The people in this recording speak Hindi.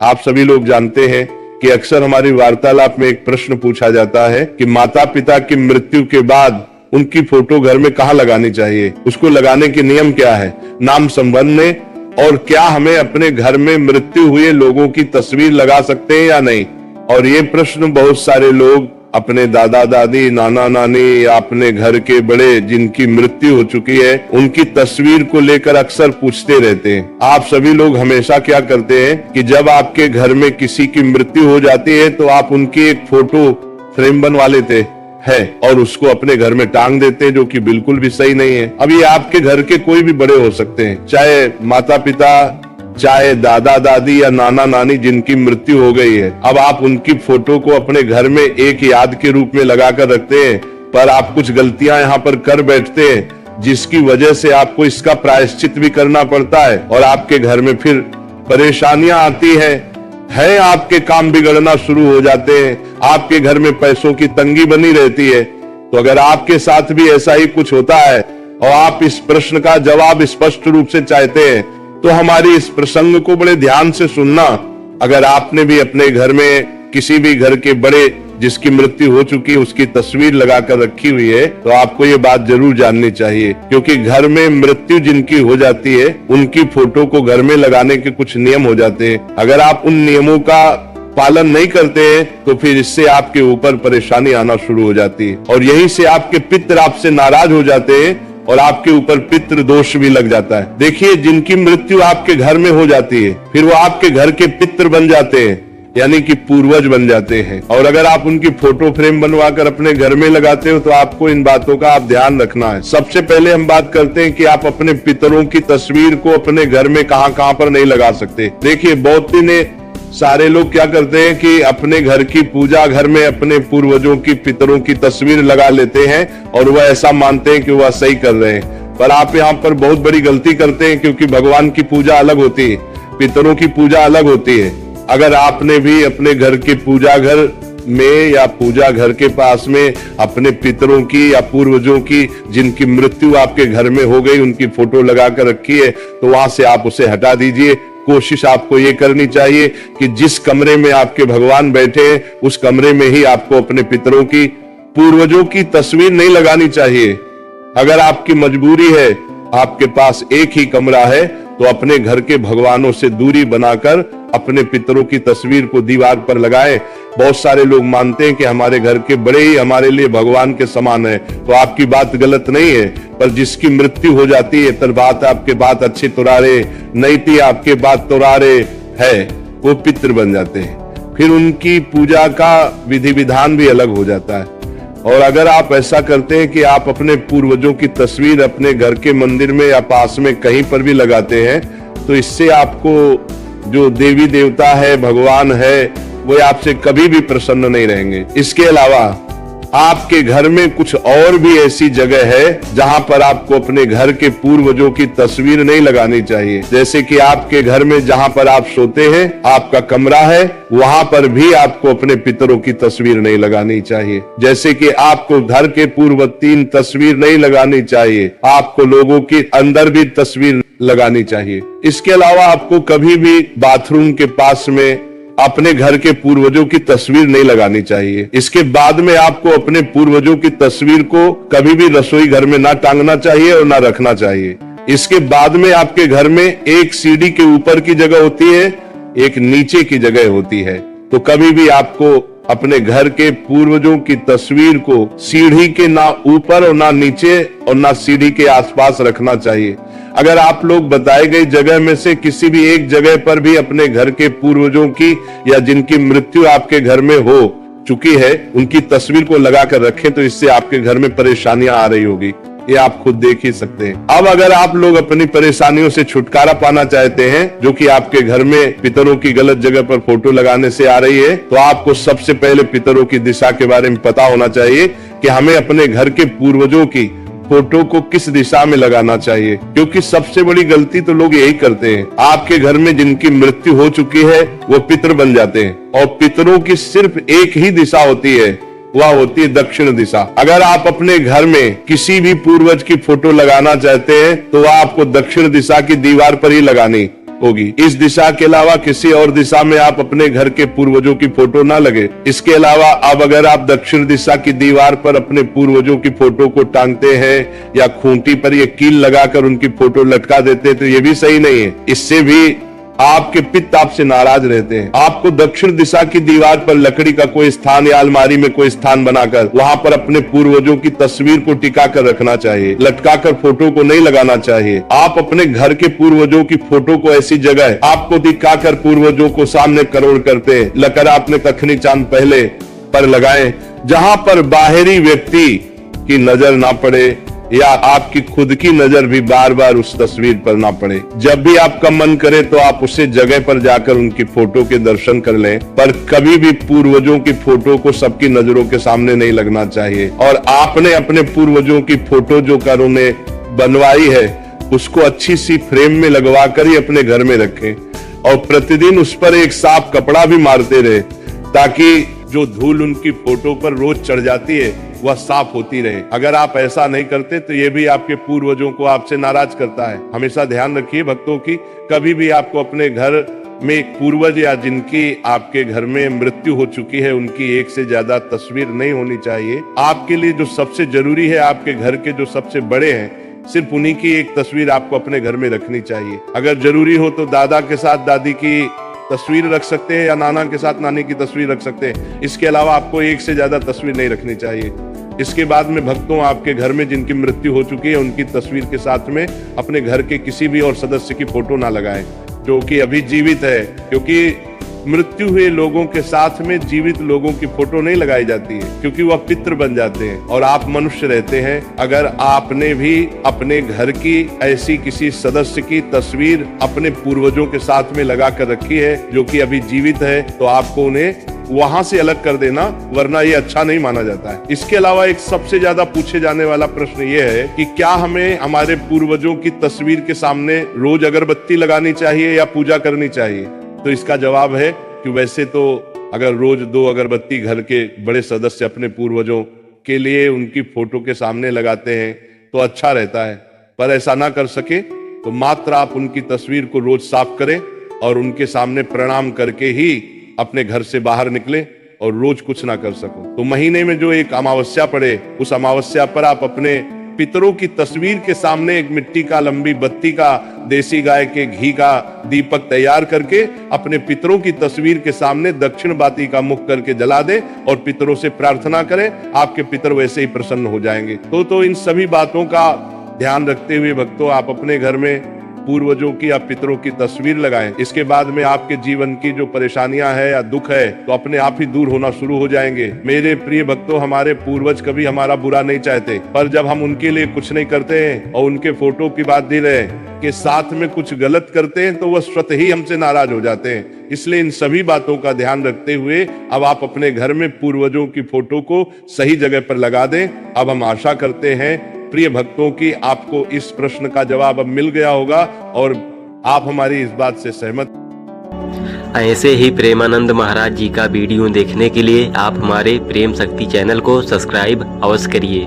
आप सभी लोग जानते हैं कि अक्सर हमारी वार्तालाप में एक प्रश्न पूछा जाता है कि माता पिता की मृत्यु के बाद उनकी फोटो घर में कहाँ लगानी चाहिए, उसको लगाने के नियम क्या है, नाम संबंध में, और क्या हमें अपने घर में मृत्यु हुए लोगों की तस्वीर लगा सकते हैं या नहीं। और ये प्रश्न बहुत सारे लोग अपने दादा दादी, नाना नानी या अपने घर के बड़े जिनकी मृत्यु हो चुकी है उनकी तस्वीर को लेकर अक्सर पूछते रहते हैं। आप सभी लोग हमेशा क्या करते हैं कि जब आपके घर में किसी की मृत्यु हो जाती है तो आप उनकी एक फोटो फ्रेम बनवा लेते है और उसको अपने घर में टांग देते हैं, जो कि बिल्कुल भी सही नहीं है। अब ये आपके घर के कोई भी बड़े हो सकते हैं, चाहे माता पिता, चाहे दादा दादी या नाना नानी जिनकी मृत्यु हो गई है। अब आप उनकी फोटो को अपने घर में एक याद के रूप में लगाकर रखते हैं, पर आप कुछ गलतियां यहाँ पर कर बैठते हैं जिसकी वजह से आपको इसका प्रायश्चित भी करना पड़ता है और आपके घर में फिर परेशानियां आती है आपके काम बिगड़ना शुरू हो जाते हैं, आपके घर में पैसों की तंगी बनी रहती है। तो अगर आपके साथ भी ऐसा ही कुछ होता है और आप इस प्रश्न का जवाब स्पष्ट रूप से चाहते हैं तो हमारी इस प्रसंग को बड़े ध्यान से सुनना। अगर आपने भी अपने घर में किसी भी घर के बड़े जिसकी मृत्यु हो चुकी है उसकी तस्वीर लगाकर रखी हुई है तो आपको ये बात जरूर जाननी चाहिए, क्योंकि घर में मृत्यु जिनकी हो जाती है उनकी फोटो को घर में लगाने के कुछ नियम हो जाते हैं। अगर आप उन नियमों का पालन नहीं करते हैं तो फिर इससे आपके ऊपर परेशानी आना शुरू हो जाती है और यहीं से आपके पितर आपसे नाराज हो जाते हैं और आपके ऊपर पितृ दोष भी लग जाता है। देखिए, जिनकी मृत्यु आपके घर में हो जाती है फिर वो आपके घर के पितृ बन जाते हैं, यानी कि पूर्वज बन जाते हैं। और अगर आप उनकी फोटो फ्रेम बनवाकर अपने घर में लगाते हो तो आपको इन बातों का आप ध्यान रखना है। सबसे पहले हम बात करते हैं कि आप अपने पितरों की तस्वीर को अपने घर में कहां पर नहीं लगा सकते। देखिए, बहुत ही सारे लोग क्या करते हैं कि अपने घर की पूजा घर में अपने पूर्वजों की, पितरों की तस्वीर लगा लेते हैं और वह ऐसा मानते हैं कि वह सही कर रहे हैं, पर आप यहाँ पर बहुत बड़ी गलती करते हैं, क्योंकि भगवान की पूजा अलग होती है, पितरों की पूजा अलग होती है। अगर आपने भी अपने घर के पूजा घर में या पूजा घर के पास में अपने पितरों की या पूर्वजों की जिनकी मृत्यु आपके घर में हो गई उनकी फोटो लगा कर रखी है तो वहां से आप उसे हटा दीजिए। कोशिश आपको ये करनी चाहिए कि जिस कमरे में आपके भगवान बैठे हैं उस कमरे में ही आपको अपने पितरों की, पूर्वजों की तस्वीर नहीं लगानी चाहिए। अगर आपकी मजबूरी है, आपके पास एक ही कमरा है, तो अपने घर के भगवानों से दूरी बनाकर अपने पितरों की तस्वीर को दीवार पर लगाएं। बहुत सारे लोग मानते हैं कि हमारे घर के बड़े ही हमारे लिए भगवान के समान है, तो आपकी बात गलत नहीं है, पर जिसकी मृत्यु हो जाती है तर बात आपके बात अच्छे तुरारे नहीं थी, आपके बात तुरारे है, वो पितृ बन जाते हैं। फिर उनकी पूजा का विधि विधान भी अलग हो जाता है। और अगर आप ऐसा करते हैं कि आप अपने पूर्वजों की तस्वीर अपने घर के मंदिर में या पास में कहीं पर भी लगाते हैं तो इससे आपको जो देवी देवता है, भगवान है, वो आपसे कभी भी प्रसन्न नहीं रहेंगे। इसके अलावा आपके घर में कुछ और भी ऐसी जगह है जहां पर आपको अपने घर के पूर्वजों की तस्वीर नहीं लगानी चाहिए। जैसे कि आपके घर में जहां पर आप सोते हैं, आपका कमरा है, वहां पर भी आपको अपने पितरों की तस्वीर नहीं लगानी चाहिए। जैसे कि आपको घर के पूर्व 3 तस्वीर नहीं लगानी चाहिए, आपको लोगों के अंदर भी तस्वीर लगानी चाहिए। इसके अलावा आपको कभी भी बाथरूम के पास में अपने घर के पूर्वजों की तस्वीर नहीं लगानी चाहिए। इसके बाद में आपको अपने पूर्वजों की तस्वीर को कभी भी रसोई घर में ना टांगना चाहिए और ना रखना चाहिए। इसके बाद में आपके घर में एक सीढ़ी के ऊपर की जगह होती है, एक नीचे की जगह होती है, तो कभी भी आपको अपने घर के पूर्वजों की तस्वीर को सीढ़ी के ना ऊपर और ना नीचे और ना सीढ़ी के आसपास रखना चाहिए। अगर आप लोग बताए गई जगह में से किसी भी एक जगह पर भी अपने घर के पूर्वजों की या जिनकी मृत्यु आपके घर में हो चुकी है उनकी तस्वीर को लगाकर रखें तो इससे आपके घर में परेशानियां आ रही होगी, ये आप खुद देख ही सकते हैं। अब अगर आप लोग अपनी परेशानियों से छुटकारा पाना चाहते हैं, जो कि आपके घर में पितरों की गलत जगह पर फोटो लगाने से आ रही है, तो आपको सबसे पहले पितरों की दिशा के बारे में पता होना चाहिए कि हमें अपने घर के पूर्वजों की फोटो को किस दिशा में लगाना चाहिए। क्योंकि सबसे बड़ी गलती तो लोग यही करते हैं, आपके घर में जिनकी मृत्यु हो चुकी है वो पितर बन जाते हैं और पितरों की सिर्फ एक ही दिशा होती है, वह होती है दक्षिण दिशा। अगर आप अपने घर में किसी भी पूर्वज की फोटो लगाना चाहते हैं तो वह आपको दक्षिण दिशा की दीवार पर ही लगानी, होगी। इस दिशा के अलावा किसी और दिशा में आप अपने घर के पूर्वजों की फोटो ना लगे। इसके अलावा अब अगर आप दक्षिण दिशा की दीवार पर अपने पूर्वजों की फोटो को टांगते हैं या खूंटी पर ये कील लगाकर उनकी फोटो लटका देते हैं तो ये भी सही नहीं है। इससे भी आपके पिता आपसे नाराज रहते हैं। आपको दक्षिण दिशा की दीवार पर लकड़ी का कोई स्थान या अलमारी में कोई स्थान बनाकर वहां पर अपने पूर्वजों की तस्वीर को टिका कर रखना चाहिए, लटकाकर फोटो को नहीं लगाना चाहिए। आप अपने घर के पूर्वजों की फोटो को ऐसी जगह आपको दिखाकर पूर्वजों को सामने करोड़ करते हैं लकर आपने कखनी चांद पहले पर लगाए, जहां पर बाहरी व्यक्ति की नजर ना पड़े या आपकी खुद की नजर भी बार बार उस तस्वीर पर ना पड़े। जब भी आपका मन करे तो आप उसे जगह पर जाकर उनकी फोटो के दर्शन कर लें, पर कभी भी पूर्वजों की फोटो को सबकी नजरों के सामने नहीं लगना चाहिए। और आपने अपने पूर्वजों की फोटो जो कर उन्हें बनवाई है उसको अच्छी सी फ्रेम में लगवा कर ही अपने घर में रखें और प्रतिदिन उस पर एक साफ कपड़ा भी मारते रहे ताकि जो धूल उनकी फोटो पर रोज चढ़ जाती है वह साफ होती रहे। अगर आप ऐसा नहीं करते तो ये भी आपके पूर्वजों को आपसे नाराज करता है। हमेशा ध्यान रखिए भक्तों की, कभी भी आपको अपने घर में एक पूर्वज या जिनकी आपके घर में मृत्यु हो चुकी है उनकी एक से ज्यादा तस्वीर नहीं होनी चाहिए। आपके लिए जो सबसे जरूरी है, आपके घर के जो सबसे बड़े हैं, सिर्फ उन्हीं की एक तस्वीर आपको अपने घर में रखनी चाहिए। अगर जरूरी हो तो दादा के साथ दादी की तस्वीर रख सकते हैं या नाना के साथ नानी की तस्वीर रख सकते हैं। इसके अलावा आपको एक से ज्यादा तस्वीर नहीं रखनी चाहिए। इसके बाद में भक्तों, आपके घर में जिनकी मृत्यु हो चुकी है उनकी तस्वीर के साथ में अपने घर के किसी भी और सदस्य की फोटो ना लगाएं जो कि अभी जीवित है, क्योंकि मृत्यु हुए लोगों के साथ में जीवित लोगों की फोटो नहीं लगाई जाती है क्योंकि वह पितृ बन जाते हैं और आप मनुष्य रहते हैं। अगर आपने भी अपने घर की ऐसी किसी सदस्य की तस्वीर अपने पूर्वजों के साथ में लगा कर रखी है जो कि अभी जीवित है तो आपको उन्हें वहां से अलग कर देना, वरना ये अच्छा नहीं माना जाता है। इसके अलावा एक सबसे ज्यादा पूछे जाने वाला प्रश्न ये है कि क्या हमें हमारे पूर्वजों की तस्वीर के सामने रोज अगरबत्ती लगानी चाहिए या पूजा करनी चाहिए? तो इसका जवाब है कि वैसे तो अगर रोज 2 अगरबत्ती घर के बड़े सदस्य अपने पूर्वजों के लिए उनकी फोटो के सामने लगाते हैं तो अच्छा रहता है, पर ऐसा ना कर सके तो मात्र आप उनकी तस्वीर को रोज साफ करें और उनके सामने प्रणाम करके ही अपने घर से बाहर निकले और रोज कुछ ना कर सको तो महीने में जो एक अमावस्या पड़े उस अमावस्या पर आप अपने पितरों की तस्वीर के सामने एक मिट्टी का लंबी बत्ती का देसी गाय के घी का दीपक तैयार करके अपने पितरों की तस्वीर के सामने दक्षिण बाती का मुख करके जला दें और पितरों से प्रार्थना करें। आपके पितर वैसे ही प्रसन्न हो जाएंगे। तो इन सभी बातों का ध्यान रखते हुए भक्तों, आप अपने घर में पूर्वजों की या पितरों की तस्वीर लगाएं। इसके बाद में आपके जीवन की जो परेशानियां है या दुख है तो अपने आप ही दूर होना शुरू हो जाएंगे। मेरे प्रिय भक्तों, हमारे पूर्वज कभी हमारा बुरा नहीं चाहते, पर जब हम उनके लिए कुछ नहीं करते हैं और उनके फोटो की बात दे रहे हैं के साथ में कुछ गलत करते हैं तो वह स्वतः ही हमसे नाराज हो जाते हैं। इसलिए इन सभी बातों का ध्यान रखते हुए अब आप अपने घर में पूर्वजों की फोटो को सही जगह पर लगा दें। अब हम आशा करते हैं प्रिय भक्तों की आपको इस प्रश्न का जवाब अब मिल गया होगा और आप हमारी इस बात से सहमत। ऐसे ही प्रेमानंद महाराज जी का वीडियो देखने के लिए आप हमारे प्रेम शक्ति चैनल को सब्सक्राइब अवश्य करिए।